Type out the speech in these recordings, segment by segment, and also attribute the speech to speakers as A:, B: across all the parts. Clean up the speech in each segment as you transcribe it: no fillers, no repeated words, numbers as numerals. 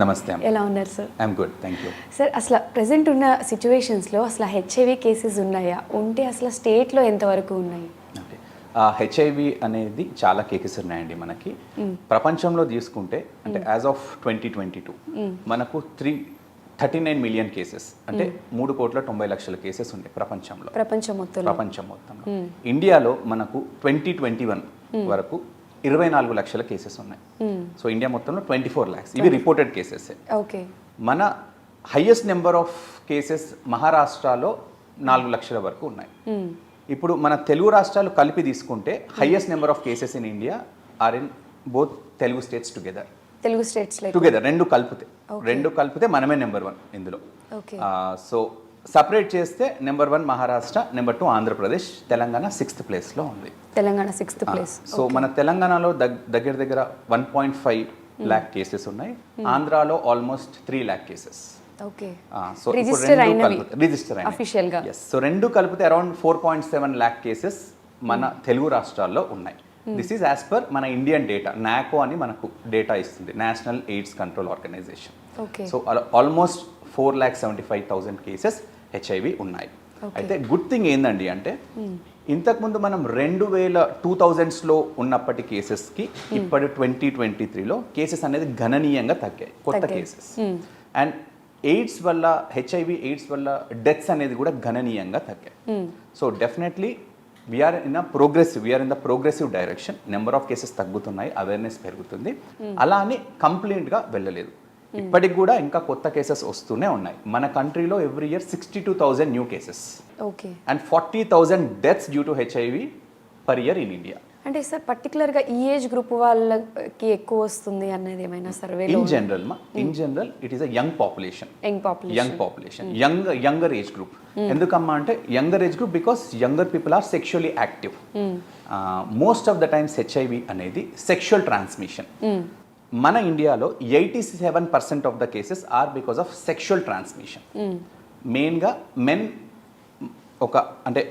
A: నమస్తే.
B: ఎలా ఉన్నారు sir?
A: I'm good, thank you.
B: Sir, అసలు ప్రెసెంట్ ఉన్న సిచ్యువేషన్స్లో అసలు హెచ్ఐవి కేసెస్ ఉన్నాయా? ఉంటే అసలు స్టేట్లో ఎంతవరకు ఉన్నాయి?
A: ఓకే, హెచ్ఐవి అనేది చాలా కేసెస్ ఉన్నాయండి మనకి. ప్రపంచంలో తీసుకుంటే అంటే యాజ్ ఆఫ్ 2022 మనకు 39 మిలియన్ కేసెస్ అంటే 3,90,00,000 కేసెస్ ఉంటాయి ప్రపంచం మొత్తంలో. ఇండియాలో మనకు 2021 వరకు 24 లక్షల కేసెస్ ఉన్నాయి. సో ఇండియా మొత్తంలో 24 lakhs ఇవి రిపోర్టెడ్ కేసెస్.
B: ఓకే,
A: మన హైయెస్ట్ నెంబర్ ఆఫ్ కేసెస్ మహారాష్ట్రలో 4 లక్షల వరకు ఉన్నాయి. ఇప్పుడు మన తెలుగు రాష్ట్రాలు కలిపి తీసుకుంటే highest number of cases in India are in both Telugu states together. రెండు కలిపితే మనమే నెంబర్ 1 ఇందులో. సో సపరేట్ చేస్తే number 1 Maharashtra, number 2 Andhra Pradesh, Telangana 6th ప్లేస్లో ఉంది.
B: Telangana 6th place.
A: సో మన తెలంగాణలో దగ్గర 1.5 lakh కేసెస్ ఉన్నాయి. ఆంధ్రాలో almost 3 lakh cases. So register అయినవి. సో రెండు కలిపితే అరౌండ్ 4.7 lakh కేసెస్ మన తెలుగు రాష్ట్రాల్లో ఉన్నాయి. దిస్ ఈజ్ యాజ్ పర్ మన ఇండియన్ డేటా. నాకో అని మనకు డేటా ఇస్తుంది, national AIDS control organisation. So almost 4,75,000 cases HIV ఉన్నాయి. అయితే గుడ్ థింగ్ ఏందండి అంటే ఇంతకుముందు మనం 2000s ఉన్నప్పటి కేసెస్కి ఇప్పటి 2023లో కేసెస్ అనేది గణనీయంగా తగ్గాయి, కొత్త కేసెస్. అండ్ ఎయిడ్స్ వల్ల, హెచ్ఐవి ఎయిడ్స్ వల్ల డెత్స్ అనేది కూడా గణనీయంగా తగ్గాయి. So definitely we are in the progressive direction. Number of cases తగ్గుతున్నాయి, అవేర్నెస్ పెరుగుతుంది. అలా అని కంప్లీట్గా వెళ్ళలేదు. ఇప్పటికి కూడా ఇంకా కొత్త కేసెస్ వస్తూనే ఉన్నాయి. మన కంట్రీలో every year 62,000 new cases and 40,000 deaths due to HIV per year in India.
B: అంటే సార్ పర్టికులర్గా ఈ ఏజ్ గ్రూప్ వాళ్ళకి ఎక్కువ వస్తుంది అనేది ఏమైనా survey?
A: In general it is a young population, younger age group. ఎందుకమ్మా అంటే younger age group because younger people are sexually active. Most of the times HIV అనేది సెక్షువల్ ట్రాన్స్మిషన్. మన ఇండియాలో 87% of the cases are because of sexual transmission. మెయిన్గా men అంటే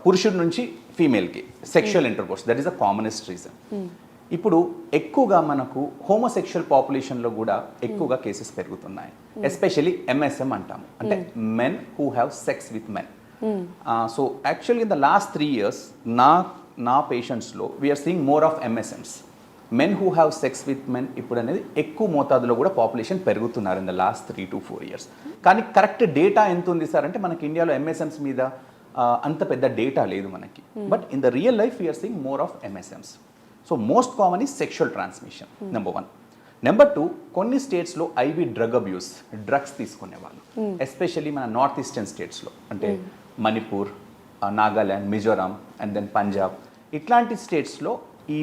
A: పురుషుడి నుంచి ఫీమేల్కి sexual intercourse, that is the commonest reason. ఇప్పుడు ఎక్కువగా మనకు హోమోసెక్షువల్ పాపులేషన్లో కూడా ఎక్కువగా కేసెస్ పెరుగుతున్నాయి. ఎస్పెషల్లీ ఎంఎస్ఎం అంటాము, అంటే men who have sex with men. So actually in the last 3 years నా పేషెంట్స్లో we are seeing more of MSMs, men who have sex with men. ఇప్పుడు అనేది ఎక్కువ మోతాదులో కూడా పాపులేషన్ పెరుగుతున్నారు in the last 3 to 4 years. కానీ కరెక్ట్ డేటా ఎంత ఉంది సార్ అంటే మనకి ఇండియాలో ఎంఎస్ఎంస్ మీద అంత పెద్ద డేటా లేదు మనకి. But in the real life we are seeing more of MSMs. So most common is sexual transmission, number 1. Number 2, కొన్ని స్టేట్స్లో ఐవి డ్రగ్ అబ్యూస్, డ్రగ్స్ తీసుకునే వాళ్ళు, ఎస్పెషల్లీ మన నార్త్ ఈస్టర్న్ స్టేట్స్లో అంటే మణిపూర్, నాగాల్యాండ్, మిజోరాం అండ్ దెన్ పంజాబ్, ఇట్లాంటి స్టేట్స్లో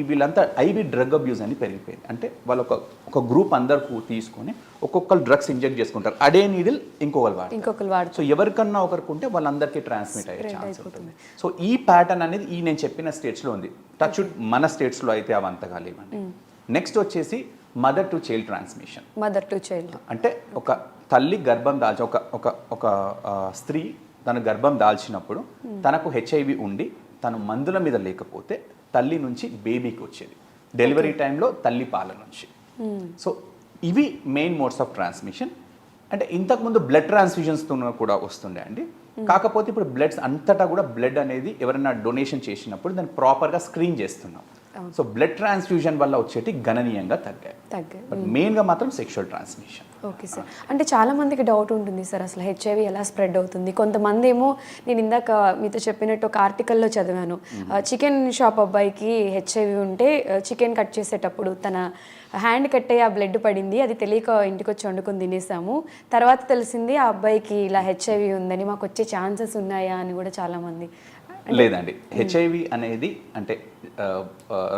A: వీళ్ళంతా ఐవి డ్రగ్ అబ్యూస్ అని పెరిగిపోయింది. అంటే వాళ్ళు ఒక గ్రూప్ అందరు తీసుకొని ఒక్కొక్కరు డ్రగ్స్ ఇంజెక్ట్ చేసుకుంటారు. అదే నీడిల్ ఇంకొకరు వాడు. సో ఎవరికన్నా ఒకరికి ఉంటే వాళ్ళందరికీ ట్రాన్స్మిట్ అయ్యే ఛాన్స్ ఉంటుంది. సో ఈ ప్యాటర్న్ అనేది నేను చెప్పిన స్టేట్స్లో ఉంది. టచ్ మన స్టేట్స్లో అయితే అవి అంతగా లేవండి. నెక్స్ట్ వచ్చేసి మదర్ టు చైల్డ్ ట్రాన్స్మిషన్. అంటే ఒక తల్లి గర్భం దాల్చి ఒక స్త్రీ తన గర్భం దాల్చినప్పుడు తనకు హెచ్ఐవి ఉండి తను మందుల మీద లేకపోతే తల్లి నుంచి బేబీకి వచ్చేది, డెలివరీ టైంలో తల్లి పాల నుంచి. సో ఇవి మెయిన్ మోడ్స్ ఆఫ్ ట్రాన్స్మిషన్. అంటే ఇంతకుముందు బ్లడ్ ట్రాన్స్ఫ్యూజన్స్తో కూడా వస్తుండే అండి. కాకపోతే ఇప్పుడు బ్లడ్స్ అంతటా కూడా బ్లడ్ అనేది ఎవరైనా డొనేషన్ చేసినప్పుడు దాన్ని ప్రాపర్గా స్క్రీన్ చేస్తున్నాం. సో బ్లడ్ ట్రాన్స్ఫ్యూజన్ వల్ల వచ్చేటి గణనీయంగా తగ్గాయి. బట్ మెయిన్గా మాత్రం సెక్షువల్ ట్రాన్స్మిషన్.
B: ఓకే సార్, అంటే చాలా మందికి డౌట్ ఉంటుంది సార్, అసలు హెచ్ఐవి ఎలా స్ప్రెడ్ అవుతుంది? కొంతమంది ఏమో, నేను ఇందాక మీతో చెప్పినట్టు ఒక ఆర్టికల్లో చదివాను, చికెన్ షాప్ అబ్బాయికి హెచ్ఐవి ఉంటే చికెన్ కట్ చేసేటప్పుడు తన హ్యాండ్ కట్ అయ్యి ఆ బ్లడ్ పడింది, అది తెలియక ఇంటికి వచ్చి వండుకొని తినేసాము, తర్వాత తెలిసింది ఆ అబ్బాయికి ఇలా హెచ్ఐవి ఉందని, మాకు వచ్చే ఛాన్సెస్ ఉన్నాయా అని కూడా చాలామంది.
A: లేదండి, హెచ్ఐవి అనేది అంటే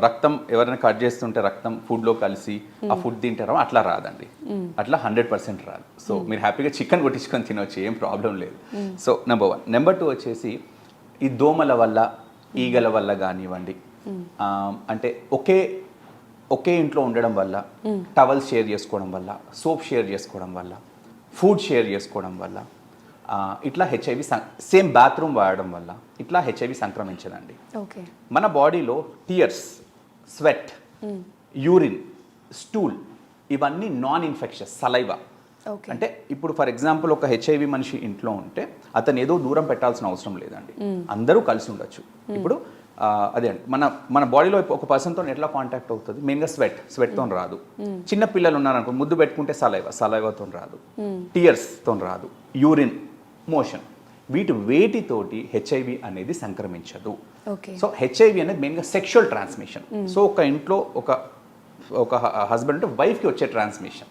A: రక్తం ఎవరైనా కట్ చేస్తుంటే రక్తం ఫుడ్లో కలిసి ఆ ఫుడ్ తింటారో అట్లా రాదండి, అట్లా 100% రాదు. సో మీరు హ్యాపీగా చికెన్ కొట్టించుకొని తినవచ్చు, ఏం ప్రాబ్లం లేదు. So number 1. నెంబర్ 2 వచ్చేసి ఈ దోమల వల్ల, ఈగల వల్ల కానివ్వండి, అంటే ఒకే ఇంట్లో ఉండడం వల్ల, టవల్స్ షేర్ చేసుకోవడం వల్ల, సోప్ షేర్ చేసుకోవడం వల్ల, ఫుడ్ షేర్ చేసుకోవడం వల్ల, ఇట్లా హెచ్ఐవి సేమ్ బాత్రూమ్ వాడడం వల్ల ఇట్లా హెచ్ఐవి సంక్రమించదండి. మన బాడీలో టీయర్స్, స్వెట్, యూరిన్, స్టూల్ ఇవన్నీ నాన్ ఇన్ఫెక్షస్ సలైవా.
B: ఓకే.
A: అంటే ఇప్పుడు ఫర్ ఎగ్జాంపుల్ ఒక హెచ్ఐవి మనిషి ఇంట్లో ఉంటే అతను ఏదో దూరం పెట్టాల్సిన అవసరం లేదండి, అందరూ కలిసి ఉండొచ్చు. ఇప్పుడు అదే అండి మన బాడీలో ఒక పర్సన్తో ఎట్లా కాంటాక్ట్ అవుతుంది, మెయిన్గా స్వెట్తో రాదు. చిన్న పిల్లలు ఉన్నారనుకో ముద్దు పెట్టుకుంటే సలైవాతో రాదు, టీయర్స్తో రాదు, యూరిన్, మోషన్, వేటితోటి హెచ్ఐవి అనేది సంక్రమించదు. సో హెచ్ఐవి అనేది మెయిన్గా సెక్షువల్ ట్రాన్స్మిషన్. సో ఒక ఇంట్లో ఒక హస్బెండ్ అంటే వైఫ్కి వచ్చే ట్రాన్స్మిషన్,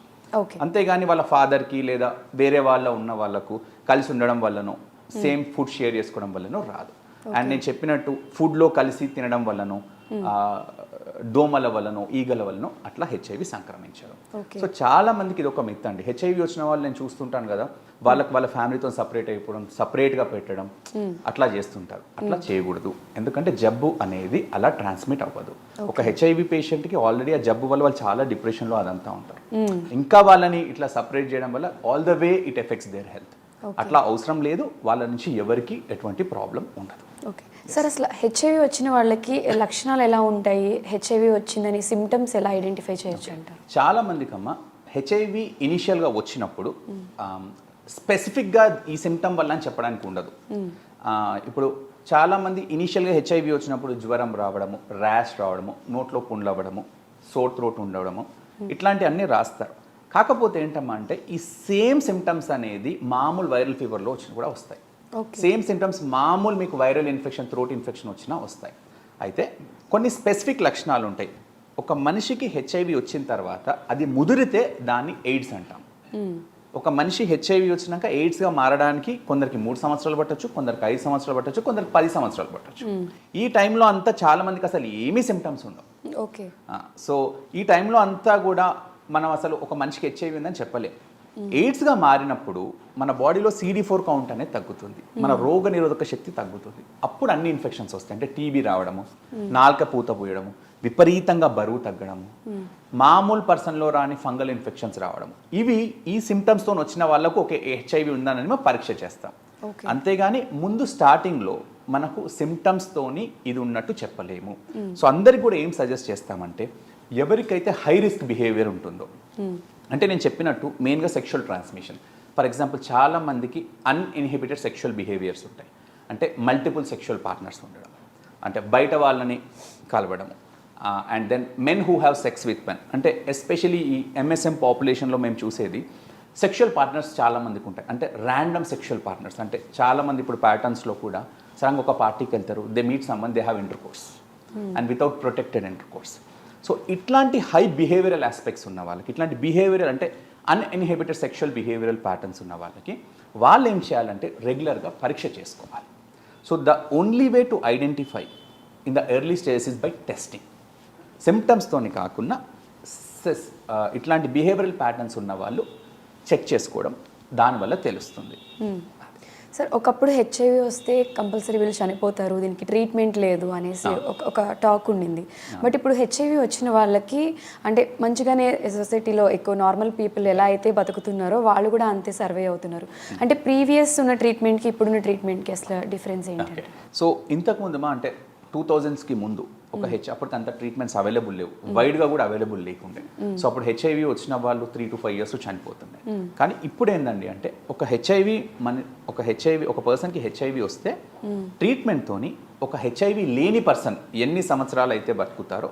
A: అంతేగాని వాళ్ళ ఫాదర్కి లేదా వేరే ఉన్న వాళ్ళకు కలిసి ఉండడం వల్లనో సేమ్ ఫుడ్ షేర్ చేసుకోవడం వల్లనో రాదు. అండ్ నేను చెప్పినట్టు ఫుడ్లో కలిసి తినడం వల్లనో దోమల వల్లనో ఈగల వల్లనో అట్లా హెచ్ఐవి సంక్రమించడం. సో చాలా మందికి ఇది ఒక మిత్ అండి. హెచ్ఐవి వచ్చిన వాళ్ళు నేను చూస్తుంటాను కదా, వాళ్ళ ఫ్యామిలీతో సపరేట్ అయిపోవడం, సపరేట్గా పెట్టడం అట్లా చేస్తుంటారు. అట్లా చేయకూడదు, ఎందుకంటే జబ్బు అనేది అలా ట్రాన్స్మిట్ అవ్వదు. ఒక హెచ్ఐవి పేషెంట్కి ఆల్రెడీ ఆ జబ్బు వల్ల వాళ్ళు చాలా డిప్రెషన్లో అదంతా ఉంటారు. ఇంకా వాళ్ళని ఇట్లా సపరేట్ చేయడం వల్ల all the way it effects their health. అట్లా అవసరం లేదు, వాళ్ళ నుంచి ఎవరికి ఎటువంటి ప్రాబ్లం ఉండదు.
B: ఓకే సార్, అసలు హెచ్ఐవి వచ్చిన వాళ్ళకి లక్షణాలు ఎలా ఉంటాయి, హెచ్ఐవి వచ్చిందని సిమ్టమ్స్ ఎలా ఐడెంటిఫై చేయొచ్చు అంటారు?
A: చాలా మందికి అమ్మ హెచ్ఐవి ఇనిషియల్గా వచ్చినప్పుడు స్పెసిఫిక్గా ఈ సిమ్టమ్ వల్ల అని చెప్పడానికి ఉండదు. ఇప్పుడు చాలామంది ఇనిషియల్గా హెచ్ఐవి వచ్చినప్పుడు జ్వరం రావడము, ర్యాష్ రావడము, నోట్లో పుండ్లు అవ్వడము, సోర్ థ్రోట్ ఉండడము, ఇట్లాంటివన్నీ రాస్తారు. కాకపోతే ఏంటమ్మా అంటే ఈ సేమ్ సిమ్టమ్స్ అనేది మామూలు వైరల్ ఫీవర్లో వచ్చిన కూడా వస్తాయి. సేమ్ సిమ్టమ్స్ మామూలు మీకు వైరల్ ఇన్ఫెక్షన్, థ్రోట్ ఇన్ఫెక్షన్ వచ్చినా వస్తాయి. అయితే కొన్ని స్పెసిఫిక్ లక్షణాలు ఉంటాయి. ఒక మనిషికి హెచ్ఐవి వచ్చిన తర్వాత అది ముదిరితే దాన్ని ఎయిడ్స్ అంటాం. ఒక మనిషి హెచ్ఐవి వచ్చినాక ఎయిడ్స్గా మారడానికి కొందరికి 3 సంవత్సరాలు పట్టొచ్చు, కొందరికి 5 సంవత్సరాలు పట్టొచ్చు, కొందరికి 10 సంవత్సరాలు పట్టొచ్చు. ఈ టైంలో అంతా చాలా మందికి అసలు ఏమీ సిమ్టమ్స్ ఉండవు.
B: ఓకే.
A: సో ఈ టైంలో అంతా కూడా మనం అసలు ఒక మనిషికి హెచ్ఐవి ఉందని చెప్పలేం. ఎయిడ్స్గా మారినప్పుడు మన బాడీలో CD4 కౌంట్ అనేది తగ్గుతుంది, మన రోగ నిరోధక శక్తి తగ్గుతుంది. అప్పుడు అన్ని ఇన్ఫెక్షన్స్ వస్తాయి. అంటే టీబీ రావడము, నాలుక పూత పోయడము, విపరీతంగా బరువు తగ్గడము, మామూలు పర్సన్లో రాని ఫంగల్ ఇన్ఫెక్షన్స్ రావడం, ఇవి ఈ సిమ్టమ్స్తో వచ్చిన వాళ్ళకు ఒక హెచ్ఐవి ఉందని మేము పరీక్ష చేస్తాం. అంతేగాని ముందు స్టార్టింగ్లో మనకు సిమ్టమ్స్తోని ఇది ఉన్నట్టు చెప్పలేము. సో అందరికి కూడా ఏం సజెస్ట్ చేస్తామంటే, ఎవరికైతే హై రిస్క్ బిహేవియర్ ఉంటుందో, అంటే నేను చెప్పినట్టు మెయిన్గా సెక్షువల్ ట్రాన్స్మిషన్. ఫర్ ఎగ్జాంపుల్ చాలా మందికి అన్ఇన్హిబిటెడ్ సెక్షువల్ బిహేవియర్స్ ఉంటాయి. అంటే మల్టిపుల్ సెక్షువల్ పార్ట్నర్స్ ఉండడం, అంటే బయట వాళ్ళని కలవడము, and then men who have sex with men. అంటే ఎస్పెషలీ ఈ MSM పాపులేషన్లో మేము చూసేది సెక్షువల్ పార్ట్నర్స్ చాలా మందికి ఉంటాయి. అంటే ర్యాండమ్ సెక్షువల్ పార్ట్నర్స్, అంటే చాలామంది ఇప్పుడు ప్యాటర్న్స్లో కూడా సడన్గా ఒక పార్టీకి వెళ్తారు, they meet someone, they have inter course and without protected inter course. So ఇట్లాంటి హై బిహేవియరల్ ఆస్పెక్ట్స్ ఉన్న వాళ్ళకి, ఇట్లాంటి బిహేవియరల్ అంటే అన్ఇన్హిబిటెడ్ సెక్షువల్ బిహేవియరల్ ప్యాటర్న్స్ ఉన్న వాళ్ళకి వాళ్ళు ఏం చేయాలంటే రెగ్యులర్గా పరీక్ష చేసుకోవాలి. So the only way to identify in the early stages is by testing. సిమ్టమ్స్తోని కాకుండా ఇట్లాంటి బిహేవియరల్ ప్యాటర్న్స్ ఉన్న వాళ్ళు చెక్ చేసుకోవడం, దానివల్ల తెలుస్తుంది.
B: సార్, ఒకప్పుడు హెచ్ఐవి వస్తే కంపల్సరీ వీళ్ళు చనిపోతారు, దీనికి ట్రీట్మెంట్ లేదు అనేసి ఒక టాక్ ఉండింది. బట్ ఇప్పుడు హెచ్ఐవి వచ్చిన వాళ్ళకి అంటే మంచిగానే సొసైటీలో ఎక్కువ నార్మల్ పీపుల్ ఎలా అయితే బతుకుతున్నారో వాళ్ళు కూడా అంతే సర్వే అవుతున్నారు. అంటే ప్రీవియస్ ఉన్న ట్రీట్మెంట్కి ఇప్పుడున్న ట్రీట్మెంట్కి అసలు డిఫరెన్స్ ఏంటంటే?
A: సో ఇంతకుముందు అంటే 2000స్కి ముందు అప్పటికి అంత ట్రీట్మెంట్స్ అవైలబుల్ లేవు, వైడ్గా కూడా అవైలబుల్ లేకుండే. సో అప్పుడు హెచ్ఐవి వచ్చిన వాళ్ళు 3 to 5 years చనిపోతుండే. కానీ ఇప్పుడు ఏందండి అంటే ఒక పర్సన్కి హెచ్ఐవి వస్తే ట్రీట్మెంట్తోని ఒక హెచ్ఐవి లేని పర్సన్ ఎన్ని సంవత్సరాలు అయితే బతుకుతారో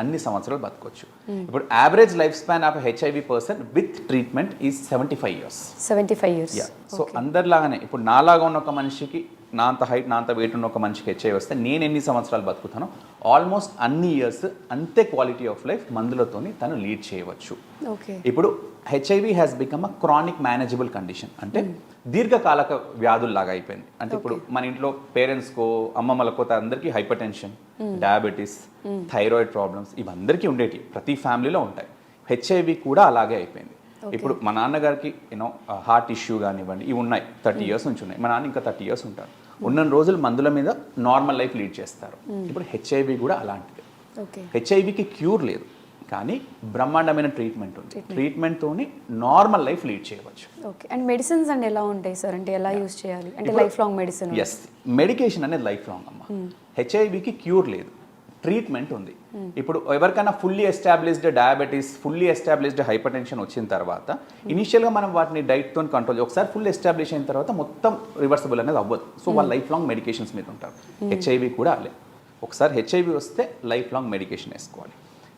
A: అన్ని సంవత్సరాలు బతకొచ్చు. ఇప్పుడు average life span of HIV person with treatment is 75 years.
B: 75 years.
A: So అందరిలాగానే ఇప్పుడు నాలాగా ఉన్న ఒక మనిషికి, నా అంత హైట్, నా అంత వెయిట్ ఉన్న ఒక మనిషికి హెచ్ఐవి వస్తే నేను ఎన్ని సంవత్సరాలు బతుకుతానో ఆల్మోస్ట్ అన్ని ఇయర్స్ అంతే క్వాలిటీ ఆఫ్ లైఫ్ మందులతోని తను లీడ్ చేయవచ్చు. ఇప్పుడు HIV has become a chronic manageable condition. అంటే దీర్ఘకాలక వ్యాధుల్లాగా అయిపోయింది. అంటే ఇప్పుడు మన ఇంట్లో పేరెంట్స్కో, అమ్మమ్మలకో అందరికీ hypertension, diabetes, thyroid problems ఇవందరికీ ఉండేవి, ప్రతి ఫ్యామిలీలో ఉంటాయి. హెచ్ఐవి కూడా అలాగే అయిపోయింది. ఇప్పుడు మా నాన్నగారికి హార్ట్ ఇష్యూ కానివ్వండి, ఇవి ఉన్నాయి, 30 years నుంచి ఉన్నాయి. మా నాన్న ఇంకా 30 years ఉంటారు. ఉన్న రోజులు మందుల మీద నార్మల్ లైఫ్ లీడ్ చేస్తారు. ఇప్పుడు హెచ్ఐవి కూడా అలాంటిది. హెచ్ఐవికి క్యూర్ లేదు, కానీ బ్రహ్మాండమైన ట్రీట్మెంట్ ఉంది. ట్రీట్మెంట్తోని నార్మల్ లైఫ్ లీడ్ చేయవచ్చు.
B: ఓకే. అండ్ మెడిసిన్స్ అండ్ ఎలా ఉంటాయి సార్? అంటే ఎలా యూజ్ చేయాలి? అంటే life long medicine?
A: Yes, medication అనేది లైఫ్ లాంగ్ అమ్మ. హెచ్ఐవికి క్యూర్ లేదు, ట్రీట్మెంట్ ఉంది. ఇప్పుడు ఎవరికైనా fully established diabetes, fully established hypertension వచ్చిన తర్వాత ఇనిషియల్గా మనం వాటిని డైట్తో కంట్రోల్, ఒకసారి ఫుల్ ఎస్టాబ్లిష్ అయిన తర్వాత మొత్తం రివర్సిబుల్ అనేది అవ్వదు. సో వాళ్ళు లైఫ్ లాంగ్ మెడికేషన్స్ మీద ఉంటారు. హెచ్ఐవి కూడా అలే, ఒకసారి హెచ్ఐవి వస్తే లైఫ్ లాంగ్ మెడికేషన్ వేసుకోవాలి.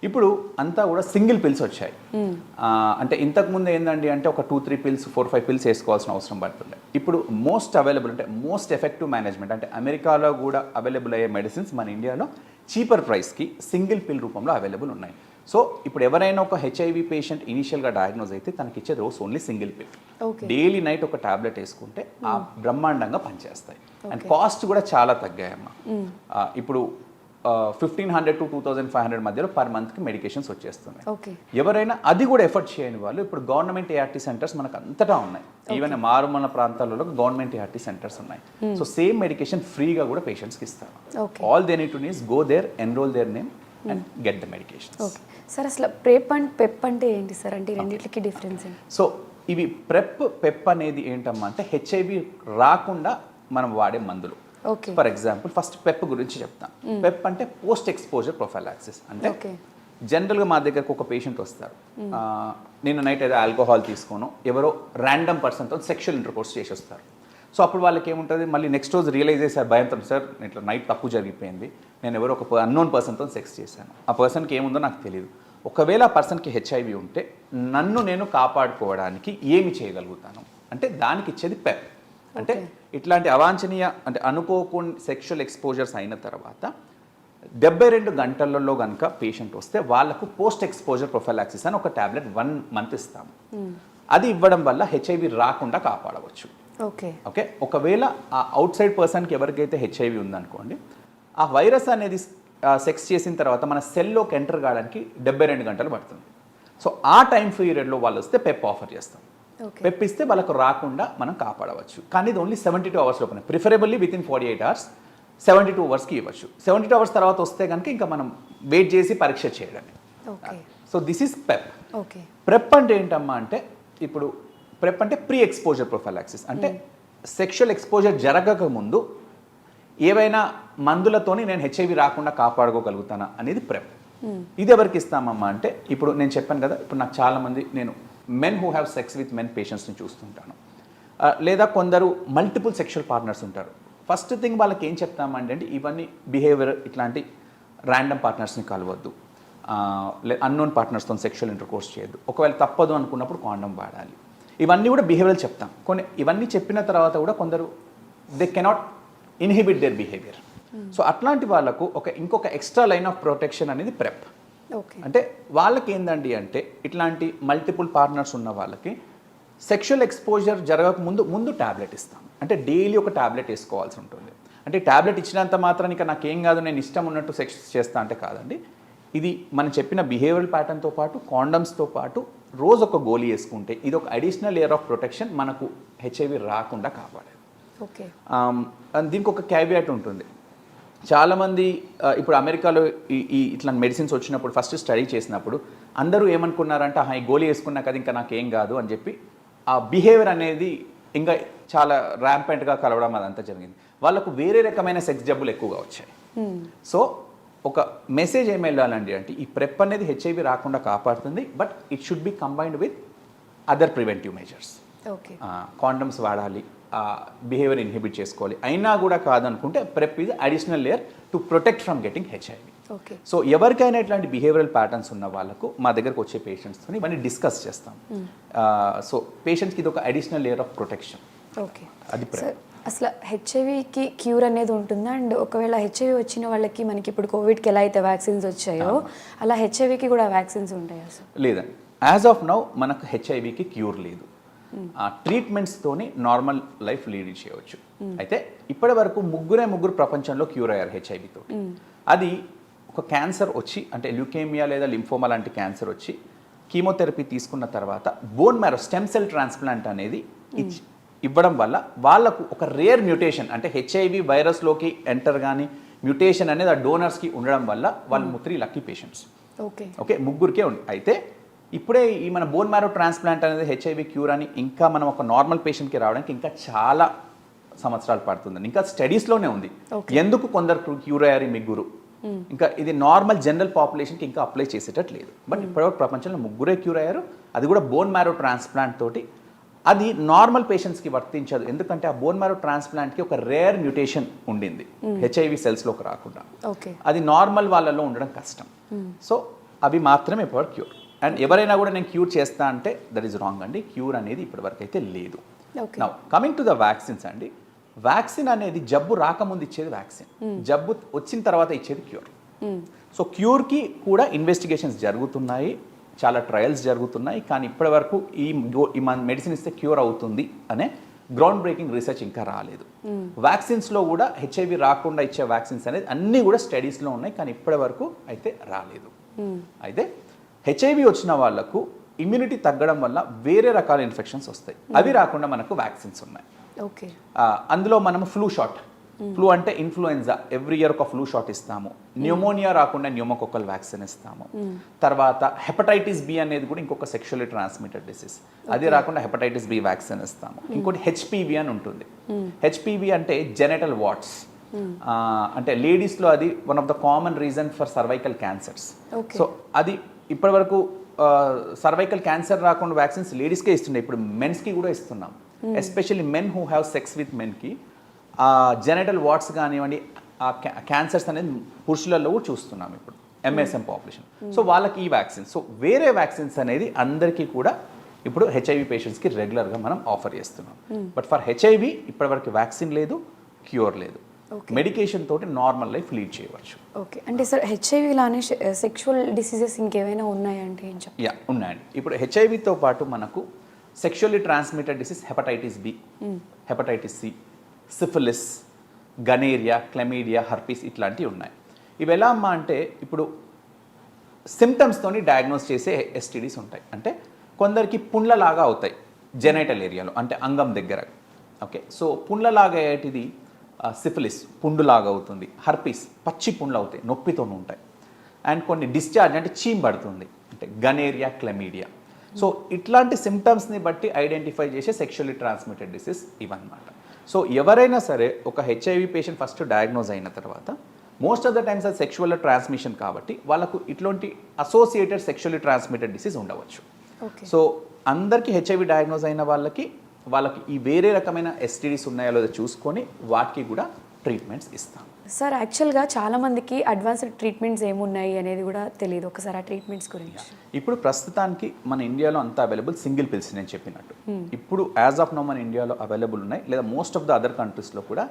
A: ఇప్పుడు అంతా కూడా సింగిల్ పిల్స్ వచ్చాయి. అంటే ఇంతకుముందు ఏంటండి అంటే ఒక 2-3 పిల్స్ 4-5 పిల్స్ వేసుకోవాల్సిన అవసరం పడుతుండే. ఇప్పుడు మోస్ట్ అవైలబుల్ అంటే మోస్ట్ ఎఫెక్టివ్ మేనేజ్మెంట్ అంటే అమెరికాలో కూడా అవైలబుల్ అయ్యే మెడిసిన్స్ మన ఇండియాలో చీపర్ ప్రైస్కి సింగిల్ పిల్ రూపంలో అవైలబుల్ ఉన్నాయి. సో ఇప్పుడు ఎవరైనా ఒక హెచ్ఐవి పేషెంట్ ఇనీషియల్గా డయాగ్నోజ్ అయితే తనకి ఇచ్చేది రోజు ఓన్లీ సింగిల్ పిల్. డైలీ నైట్ ఒక టాబ్లెట్ వేసుకుంటే ఆ బ్రహ్మాండంగా పనిచేస్తాయి. అండ్ కాస్ట్ కూడా చాలా తగ్గాయమ్మా. ఇప్పుడు 1,500 to 2,500 మధ్యలో పర్ మంత్కి మెడికేషన్స్ వచ్చేస్తున్నాయి. ఎవరైనా అది కూడా ఎఫర్ట్ చేయని వాళ్ళు ఇప్పుడు గవర్నమెంట్ ఏఆర్టీ సెంటర్స్ మనకు అంతటా ఉన్నాయి. ఈవెన్ మారుమూల ప్రాంతాలలో గవర్నమెంట్ ఏఆర్టీ సెంటర్స్ ఉన్నాయి. సో సేమ్ మెడికేషన్ ఫ్రీగా కూడా పేషెంట్స్కి ఇస్తారు. ఆల్ దే నీడ్ టు నీస్ go there, enrol their name and get the medication.
B: Sir అసలు ప్రెప్ అండ్ పెప్ అంటే ఏంటి సార్? అంటే రెండింటికి డిఫరెన్స్?
A: సో ఇవి పెప్ అనేది ఏంటమ్మా అంటే హెచ్ఐవి రాకుండా మనం వాడే మందులు. ఫర్ ఎగ్జాంపుల్ ఫస్ట్ పెప్ గురించి చెప్తాను. పెప్ అంటే పోస్ట్ ఎక్స్పోజర్ ప్రొఫైలాక్సిస్. అంటే జనరల్గా మా దగ్గరకు ఒక పేషెంట్ వస్తారు, నేను నైట్ ఏదో ఆల్కహాల్ తీసుకోను, ఎవరో ర్యాండమ్ పర్సన్తో సెక్షువల్ ఇంటర్కోర్స్ చేసి వస్తారు. సో అప్పుడు వాళ్ళకి ఏముంటుంది, మళ్ళీ నెక్స్ట్ రోజు రియలైజ్ చేశారు భయంతో, సార్ ఇట్లా నైట్ తప్పు జరిగిపోయింది, నేను ఎవరో ఒక అన్నోన్ పర్సన్తో సెక్స్ చేశాను, ఆ పర్సన్కి ఏముందో నాకు తెలియదు. ఒకవేళ ఆ పర్సన్కి హెచ్ఐవి ఉంటే నన్ను నేను కాపాడుకోవడానికి ఏమి చేయగలుగుతాను అంటే దానికి ఇచ్చేది పెప్. అంటే ఇట్లాంటి అవాంఛనీయ అంటే అనుకోకుండా సెక్షువల్ ఎక్స్పోజర్స్ అయిన తర్వాత 72 గంటలలో కనుక పేషెంట్ వస్తే వాళ్ళకు పోస్ట్ ఎక్స్పోజర్ ప్రొఫైలాక్సిస్ అని ఒక టాబ్లెట్ 1 month ఇస్తాము. అది ఇవ్వడం వల్ల హెచ్ఐవి రాకుండా కాపాడవచ్చు. ఓకే, ఒకవేళ ఆ అవుట్ సైడ్ పర్సన్కి ఎవరికైతే హెచ్ఐవి ఉందనుకోండి, ఆ వైరస్ అనేది సెక్స్ చేసిన తర్వాత మన సెల్లోకి ఎంటర్ కావడానికి 72 గంటలు పడుతుంది. సో ఆ టైం పీరియడ్లో వాళ్ళు వస్తే పెప్ ఆఫర్ చేస్తాం. పెప్ ఇస్తే వాళ్ళకు రాకుండా మనం కాపాడవచ్చు. కానీ ఇది ఓన్లీ 72 hours లోపల, preferably with in 48 hours, 72 hours ఇవ్వచ్చు. 72 hours తర్వాత వస్తే కనుక ఇంకా మనం వెయిట్ చేసి పరీక్ష చేయడమే. So this is PEP. PrEP అంటే ఏంటమ్మా అంటే ఇప్పుడు ప్రెప్ అంటే ప్రీ ఎక్స్పోజర్ ప్రొఫైలాక్సిస్. అంటే సెక్షువల్ ఎక్స్పోజర్ జరగక ముందు ఏవైనా మందులతోని నేను హెచ్ఐవి రాకుండా కాపాడుకోగలుగుతానా అనేది ప్రెప్. ఇది ఎవరికి ఇస్తామమ్మా అంటే ఇప్పుడు నేను చెప్పాను కదా, ఇప్పుడు నాకు చాలామంది నేను men who have sex with men పేషెంట్స్ని చూస్తుంటాను. లేదా కొందరు మల్టిపుల్ సెక్షువల్ పార్ట్నర్స్ ఉంటారు. ఫస్ట్ థింగ్ వాళ్ళకి ఏం చెప్తామంటే అంటే ఇవన్నీ బిహేవియర్ ఇట్లాంటి ర్యాండమ్ పార్ట్నర్స్ని కలవద్దు, అన్నోన్ పార్ట్నర్స్తో సెక్షువల్ ఇంటర్కోర్స్ చేయొద్దు, ఒకవేళ తప్పదు అనుకున్నప్పుడు కాండమ్ వాడాలి. ఇవన్నీ కూడా బిహేవియర్ చెప్తాం. ఇవన్నీ చెప్పిన తర్వాత కూడా కొందరు they cannot inhibit their behaviour. So అట్లాంటి వాళ్ళకు ఇంకొక ఎక్స్ట్రా లైన్ ఆఫ్ ప్రొటెక్షన్ అనేది ప్రెప్. అంటే వాళ్ళకి ఏందండి అంటే ఇట్లాంటి మల్టిపుల్ పార్ట్నర్స్ ఉన్న వాళ్ళకి సెక్షువల్ ఎక్స్పోజర్ జరగక ముందు ట్యాబ్లెట్ ఇస్తాం. అంటే డైలీ ఒక ట్యాబ్లెట్ వేసుకోవాల్సి ఉంటుంది. అంటే ట్యాబ్లెట్ ఇచ్చినంత మాత్రం ఇక నాకేం కాదు నేను ఇష్టం ఉన్నట్టు సెక్స్ చేస్తా అంటే కాదండి. ఇది మనం చెప్పిన బిహేవియరల్ ప్యాటర్న్తో పాటు కాండమ్స్తో పాటు రోజు ఒక గోళీ వేసుకుంటే ఇది ఒక అడిషనల్ లేయర్ ఆఫ్ ప్రొటెక్షన్ మనకు హెచ్ఐవి రాకుండా కాపాడేది. దీనికి ఒక క్యావియాట్ ఉంటుంది. చాలామంది ఇప్పుడు అమెరికాలో ఈ ఇట్లాంటి మెడిసిన్స్ వచ్చినప్పుడు ఫస్ట్ స్టడీ చేసినప్పుడు అందరూ ఏమనుకున్నారంటే ఈ గోళీ వేసుకున్నా కదా ఇంకా నాకేం కాదు అని చెప్పి ఆ బిహేవియర్ అనేది ఇంకా చాలా ర్యాంపెంట్గా కలవడం అదంతా జరిగింది. వాళ్ళకు వేరే రకమైన సెక్స్ జబ్బులు ఎక్కువగా వచ్చాయి. సో ఒక మెసేజ్ ఏమి వెళ్ళాలండి అంటే ఈ ప్రెప్ అనేది హెచ్ఐవి రాకుండా కాపాడుతుంది, but it should be combined with other preventive measures. Condoms వాడాలి, బిహేవియర్ ఇన్హిబిట్ చేసుకోవాలి. అయినా కూడా కాదనుకుంటే PrEP is additional layer to protect from getting HIV. So ఎవరికైనా ఇట్లాంటి బిహేవియరల్ ప్యాటర్న్స్ ఉన్న వాళ్ళకు మా దగ్గరకు వచ్చే పేషెంట్స్తో ఇవన్నీ డిస్కస్ చేస్తాం. సో పేషెంట్స్కి ఇది ఒక అడిషనల్ లేయర్ ఆఫ్ ప్రొటెక్షన్. అది ప్రెప్.
B: అసలు హెచ్ఐవికి క్యూర్ అనేది ఉంటుందా? అండ్ ఒకవేళ హెచ్ఐవి వచ్చిన వాళ్ళకి మనకి ఇప్పుడు కోవిడ్కి ఎలా అయితే వ్యాక్సిన్స్ వచ్చాయో అలా హెచ్ఐవికి కూడా వ్యాక్సిన్స్ ఉంటాయా?
A: లేదండి, యాజ్ ఆఫ్ నౌ మనకు హెచ్ఐవికి క్యూర్ లేదు. ట్రీట్మెంట్స్తోని నార్మల్ లైఫ్ లీడ్ చేయవచ్చు. అయితే ఇప్పటి వరకు ముగ్గురు ప్రపంచంలో క్యూర్ అయ్యారు హెచ్ఐవితో. అది ఒక క్యాన్సర్ వచ్చి అంటే ల్యూకేమియా లేదా లింఫోమా లాంటి క్యాన్సర్ వచ్చి కీమోథెరపీ తీసుకున్న తర్వాత bone marrow stem cell transplant అనేది ఇవ్వడం వల్ల వాళ్ళకు ఒక రేర్ మ్యూటేషన్ అంటే హెచ్ఐవి వైరస్లోకి ఎంటర్ కానీ మ్యూటేషన్ అనేది ఆ డోనర్స్కి ఉండడం వల్ల వాళ్ళు 3 లక్కీ పేషెంట్స్. ఓకే, ముగ్గురికే ఉంది. అయితే ఇప్పుడే ఈ మన బోన్ మ్యారో ట్రాన్స్ప్లాంట్ అనేది హెచ్ఐవి క్యూర్ అని ఇంకా మనం ఒక నార్మల్ పేషెంట్కి రావడానికి ఇంకా చాలా సంవత్సరాలు పడుతుందండి. ఇంకా స్టడీస్లోనే ఉంది. ఎందుకు కొందరు క్యూర్ అయ్యారు ముగ్గురు ఇంకా ఇది నార్మల్ జనరల్ పాపులేషన్కి ఇంకా అప్లై చేసేటట్లేదు. బట్ ఇప్పటివరకు ప్రపంచంలో 3 క్యూర్ అయ్యారు, అది కూడా బోన్ మ్యారో ట్రాన్స్ప్లాంట్ తోటి. అది నార్మల్ పేషెంట్స్కి వర్తించదు, ఎందుకంటే ఆ బోన్ మ్యారో ట్రాన్స్ప్లాంట్కి ఒక రేర్ మ్యూటేషన్ ఉండింది హెచ్ఐవి సెల్స్లోకి రాకుండా. అది నార్మల్ వాళ్ళలో ఉండడం కష్టం. సో అవి మాత్రమే ఇప్పటివరకు క్యూర్. అండ్ ఎవరైనా కూడా నేను క్యూర్ చేస్తా అంటే దట్ ఈస్ రాంగ్ అండి. క్యూర్ అనేది ఇప్పటివరకు అయితే లేదు. Now coming to the vaccines అండి. వ్యాక్సిన్ అనేది జబ్బు రాకముందు ఇచ్చేది వ్యాక్సిన్, జబ్బు వచ్చిన తర్వాత ఇచ్చేది క్యూర్. సో క్యూర్కి కూడా ఇన్వెస్టిగేషన్స్ జరుగుతున్నాయి, చాలా ట్రయల్స్ జరుగుతున్నాయి, కానీ ఇప్పటి వరకు ఈ మెడిసిన్ ఇస్తే క్యూర్ అవుతుంది అనే గ్రౌండ్ బ్రేకింగ్ రీసెర్చ్ ఇంకా రాలేదు. వ్యాక్సిన్స్లో కూడా హెచ్ఐవి రాకుండా ఇచ్చే వ్యాక్సిన్స్ అనేది అన్నీ కూడా స్టడీస్లో ఉన్నాయి, కానీ ఇప్పటి వరకు అయితే రాలేదు. అయితే హెచ్ఐవి వచ్చిన వాళ్ళకు ఇమ్యూనిటీ తగ్గడం వల్ల వేరే రకాల ఇన్ఫెక్షన్స్ వస్తాయి, అవి రాకుండా మనకు వ్యాక్సిన్స్ ఉన్నాయి. అందులో మనము ఫ్లూ షాట్, ఫ్లూ అంటే ఇన్ఫ్లుయెన్జా, ఎవ్రీ ఇయర్ ఒక ఫ్లూ షాట్ ఇస్తాము. న్యూమోనియా రాకుండా న్యూమోకోకల్ వ్యాక్సిన్ ఇస్తాము. తర్వాత హెపటైటిస్ బి అనేది కూడా ఇంకొక సెక్షువల్లీ ట్రాన్స్మిటెడ్ డిసీజ్, అది రాకుండా హెపటైటిస్ బి వ్యాక్సిన్ ఇస్తాము. ఇంకోటి హెచ్పివి అని ఉంటుంది. హెచ్పివి అంటే జెనెటల్ వాట్స్, అంటే లేడీస్లో అది one of the common reason for cervical cancers. So అది ఇప్పటివరకు సర్వైకల్ క్యాన్సర్ రాకుండా వ్యాక్సిన్స్ లేడీస్కే ఇస్తున్నాయి, ఇప్పుడు మెన్స్కి కూడా ఇస్తున్నాం. Especially men who have sex with మెన్కి జెనెటల్ వాట్స్ కానివ్వండి, ఆ క్యాన్సర్స్ అనేది పురుషులలో కూడా చూస్తున్నాం ఇప్పుడు ఎంఎస్ఎం పాపులేషన్. సో వాళ్ళకి ఈ వ్యాక్సిన్, సో వేరే వ్యాక్సిన్స్ అనేది అందరికీ కూడా ఇప్పుడు హెచ్ఐవి పేషెంట్స్కి రెగ్యులర్గా మనం ఆఫర్ చేస్తున్నాం. బట్ ఫర్ హెచ్ఐవి ఇప్పటివరకు వ్యాక్సిన్ లేదు, క్యూర్ లేదు, మెడికేషన్ తోటి నార్మల్ లైఫ్ లీడ్ చేయవచ్చు.
B: ఓకే, అంటే సార్ హెచ్ఐవి లానే సెక్షువల్ డిసీజెస్ ఇంకేమైనా ఉన్నాయంటే ఏం చెప్తారు?
A: యా, ఉన్నాయండి. ఇప్పుడు హెచ్ఐవితో పాటు మనకు sexually transmitted disease hepatitis B, hepatitis C, syphilis, gonorrhoea, chlamydia, herpes ఇట్లాంటివి ఉన్నాయి. ఇవి ఎలా అమ్మా అంటే ఇప్పుడు సిమ్టమ్స్తోని డయాగ్నోస్ చేసే ఎస్టీడీస్ ఉంటాయి. అంటే కొందరికి పుండ్లలాగా అవుతాయి జెనైటల్ ఏరియాలో, అంటే అంగం దగ్గర. ఓకే, సో పుండ్లలాగా అయ్యేటిది సిఫిలిస్, పుండులాగా అవుతుంది. హర్పీస్, పచ్చి పుండ్లు అవుతాయి, నొప్పితో ఉంటాయి. అండ్ కొన్ని డిశ్చార్జ్ అంటే చీమ్ పడుతుంది, అంటే గనేరియా, క్లమీడియా. సో ఇట్లాంటి సిమ్టమ్స్ని బట్టి ఐడెంటిఫై చేసే సెక్షువల్లీ ట్రాన్స్మిటెడ్ డిసీజ్ ఇవన్నమాట. సో ఎవరైనా సరే ఒక హెచ్ఐవి పేషెంట్ ఫస్ట్ డయాగ్నోజ్ అయిన తర్వాత మోస్ట్ ఆఫ్ ద టైమ్స్ అది సెక్షువల్ ట్రాన్స్మిషన్ కాబట్టి వాళ్ళకు ఇట్లాంటి అసోసియేటెడ్ సెక్షువల్లీ ట్రాన్స్మిటెడ్ డిసీజ్ ఉండవచ్చు. సో అందరికీ హెచ్ఐవి డయాగ్నోజ్ అయిన వాళ్ళకి ఈ వేరే రకమైన ఎస్టీడీస్ ఉన్నాయో లేదో చూసుకొని వాటికి కూడా ట్రీట్మెంట్స్ ఇస్తాం.
B: సార్ యాక్చువల్గా చాలా మందికి అడ్వాన్స్డ్ ట్రీట్మెంట్స్ ఏమున్నాయి అనేది కూడా తెలియదు, ఒకసారి ఆ ట్రీట్మెంట్స్ గురించి.
A: ఇప్పుడు ప్రస్తుతానికి మన ఇండియాలో అంతా అవైలబుల్ సింగిల్ పిల్స్, నేను చెప్పినట్టు. ఇప్పుడు యాజ్ ఆఫ్ నో మన ఇండియాలో అవైలబుల్ ఉన్నాయి, లేదా మోస్ట్ ఆఫ్ ద అదర్ కంట్రీస్లో కూడా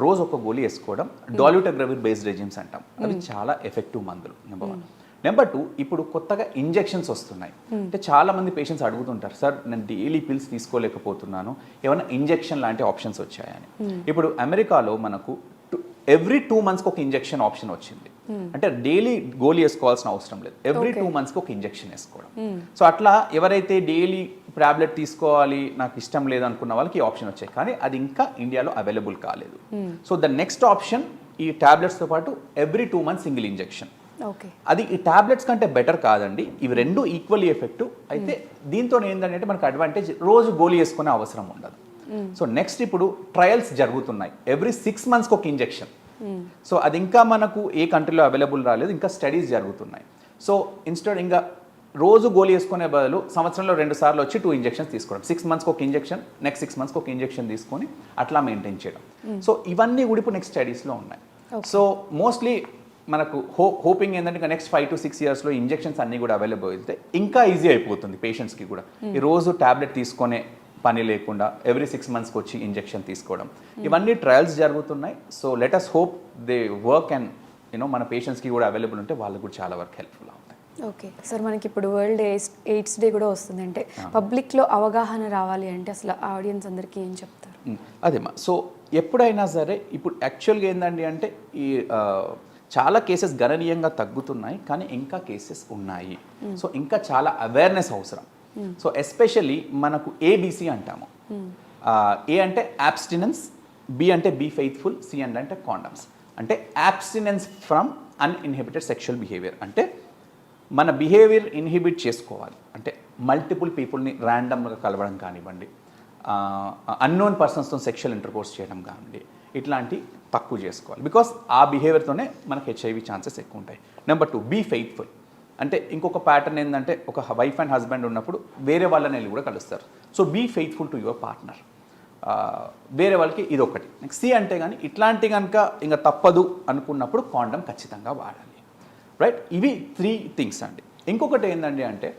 A: రోజు ఒక గోళీ వేసుకోవడం, డాల్యూటగ్రవిర్ బేస్డ్ రెజిమ్స్ అంటాం, అవి చాలా ఎఫెక్టివ్ మందులు. నెంబర్ 1. నెంబర్ 2, ఇప్పుడు కొత్తగా ఇంజెక్షన్స్ వస్తున్నాయి. అంటే చాలా మంది పేషెంట్స్ అడుగుతుంటారు, సార్ నేను డైలీ పిల్స్ తీసుకోలేకపోతున్నాను, ఏమైనా ఇంజెక్షన్ లాంటి ఆప్షన్స్ వచ్చాయని. ఇప్పుడు అమెరికాలో మనకు ఎవ్రీ 2 months ఒక ఇంజెక్షన్ ఆప్షన్ వచ్చింది. అంటే డైలీ గోళీ వేసుకోవాల్సిన అవసరం లేదు, ఎవ్రీ 2 months ఒక ఇంజెక్షన్ వేసుకోవడం. సో అట్లా ఎవరైతే డైలీ టాబ్లెట్ తీసుకోవాలి నాకు ఇష్టం లేదు అనుకున్న వాళ్ళకి ఈ ఆప్షన్ వచ్చాయి, కానీ అది ఇంకా ఇండియాలో అవైలబుల్ కాలేదు. సో ద నెక్స్ట్ ఆప్షన్ ఈ టాబ్లెట్స్తో పాటు ఎవ్రీ 2 months సింగిల్ ఇంజెక్షన్. అది ఈ టాబ్లెట్స్ కంటే బెటర్ కాదండి, ఇవి రెండు ఈక్వల్లీ ఎఫెక్టివ్. అయితే దీంతో ఏంటంటే మనకు అడ్వాంటేజ్, రోజు గోళీ వేసుకునే అవసరం ఉండదు. సో నెక్స్ట్ ఇప్పుడు ట్రయల్స్ జరుగుతున్నాయి, ఎవ్రీ 6 months ఒక ఇంజెక్షన్. సో అది ఇంకా మనకు ఏ కంట్రీలో అవైలబుల్ రాలేదు, ఇంకా స్టడీస్ జరుగుతున్నాయి. సో ఇన్స్టెడ్ ఇంకా రోజు గోళీ వేసుకునే బదులు సంవత్సరంలో 2 సార్లు వచ్చి 2 ఇంజెక్షన్స్ తీసుకోవడం, 6 months ఒక ఇంజెక్షన్, నెక్స్ట్ 6 months ఒక ఇంజెక్షన్ తీసుకొని అట్లా మెయింటైన్ చేయడం. సో ఇవన్నీ కూడా ఇప్పుడు నెక్స్ట్ స్టడీస్లో ఉన్నాయి. సో మోస్ట్లీ మనకు హోపింగ్ ఏంటంటే నెక్స్ట్ 5 to 6 yearsలో ఇంజెక్షన్స్ అన్నీ కూడా అవైలబుల్ అయితే ఇంకా ఈజీ అయిపోతుంది పేషెంట్స్కి కూడా. ఈ రోజు టాబ్లెట్ తీసుకునే పని లేకుండా ఎవ్రీ 6 monthsకి వచ్చి ఇంజెక్షన్ తీసుకోవడం, ఇవన్నీ ట్రయల్స్ జరుగుతున్నాయి. So let us hope they work and మన పేషెంట్స్కి కూడా అవైలబుల్ ఉంటే వాళ్ళకు కూడా చాలా వరకు హెల్ప్ఫుల్ అవుతాయి.
B: ఓకే సార్, మనకి ఇప్పుడు వరల్డ్ ఎయిడ్స్ డే కూడా వస్తుంది, అంటే పబ్లిక్లో అవగాహన రావాలి అంటే అసలు ఆడియన్స్ అందరికీ ఏం చెప్తారు?
A: అదేమా, సో ఎప్పుడైనా సరే ఇప్పుడు యాక్చువల్గా ఏంటండి అంటే ఈ చాలా కేసెస్ గణనీయంగా తగ్గుతున్నాయి, కానీ ఇంకా కేసెస్ ఉన్నాయి. సో ఇంకా చాలా అవేర్నెస్ అవసరం. సో ఎస్పెషల్లీ మనకు ఏబిసి అంటాము. ఏ అంటే అబ్స్టినెన్స్, బి అంటే బీ ఫెయిత్ఫుల్, సి అంటే కాండమ్స్. అంటే అబ్స్టినెన్స్ ఫ్రమ్ అన్ఇన్హిబిటెడ్ సెక్షువల్ బిహేవియర్, అంటే మన బిహేవియర్ ఇన్హిబిట్ చేసుకోవాలి. అంటే మల్టిపుల్ పీపుల్ని ర్యాండమ్గా కలవడం కానివ్వండి, అన్నోన్ పర్సన్స్తో సెక్షువల్ ఇంటర్కోర్స్ చేయడం కానివ్వండి, ఇట్లాంటి తక్కువ చేసుకోవాలి. బికాస్ ఆ బిహేవియర్తోనే మనకి హెచ్ఐవి ఛాన్సెస్ ఎక్కువ ఉంటాయి. Number 2, be faithful. అంటే ఇంకొక ప్యాటర్న్ ఏంటంటే ఒక వైఫ్ అండ్ హస్బెండ్ ఉన్నప్పుడు వేరే వాళ్ళని వెళ్ళి కూడా కలుస్తారు. So be faithful to your partner. వేరే వాళ్ళకి ఇది ఒకటి. నెక్స్ట్ సి అంటే కానీ ఇట్లాంటి కనుక ఇంకా తప్పదు అనుకున్నప్పుడు కాండం ఖచ్చితంగా వాడాలి. రైట్, ఇవి 3 థింగ్స్ అండి. ఇంకొకటి ఏంటండి అంటే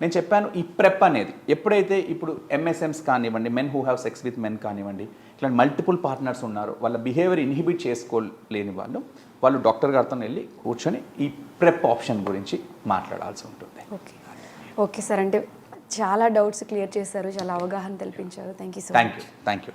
A: నేను చెప్పాను ఈ ప్రెప్ అనేది ఎప్పుడైతే ఇప్పుడు ఎంఎస్ఎమ్స్ కానివ్వండి, men who have sex with men కానివ్వండి, ఇట్లాంటి మల్టిపుల్ పార్ట్నర్స్ ఉన్నారు, వాళ్ళ బిహేవియర్ ఇన్హిబిట్ చేసుకోలేని వాళ్ళు డాక్టర్ గారితో వెళ్ళి కూర్చొని ఈ ప్రెప్ ఆప్షన్ గురించి మాట్లాడాల్సి ఉంటుంది.
B: ఓకే ఓకే సార్, అంటే చాలా డౌట్స్ క్లియర్ చేశారు, చాలా అవగాహన కల్పించారు. Thank you so much.
A: Thank you.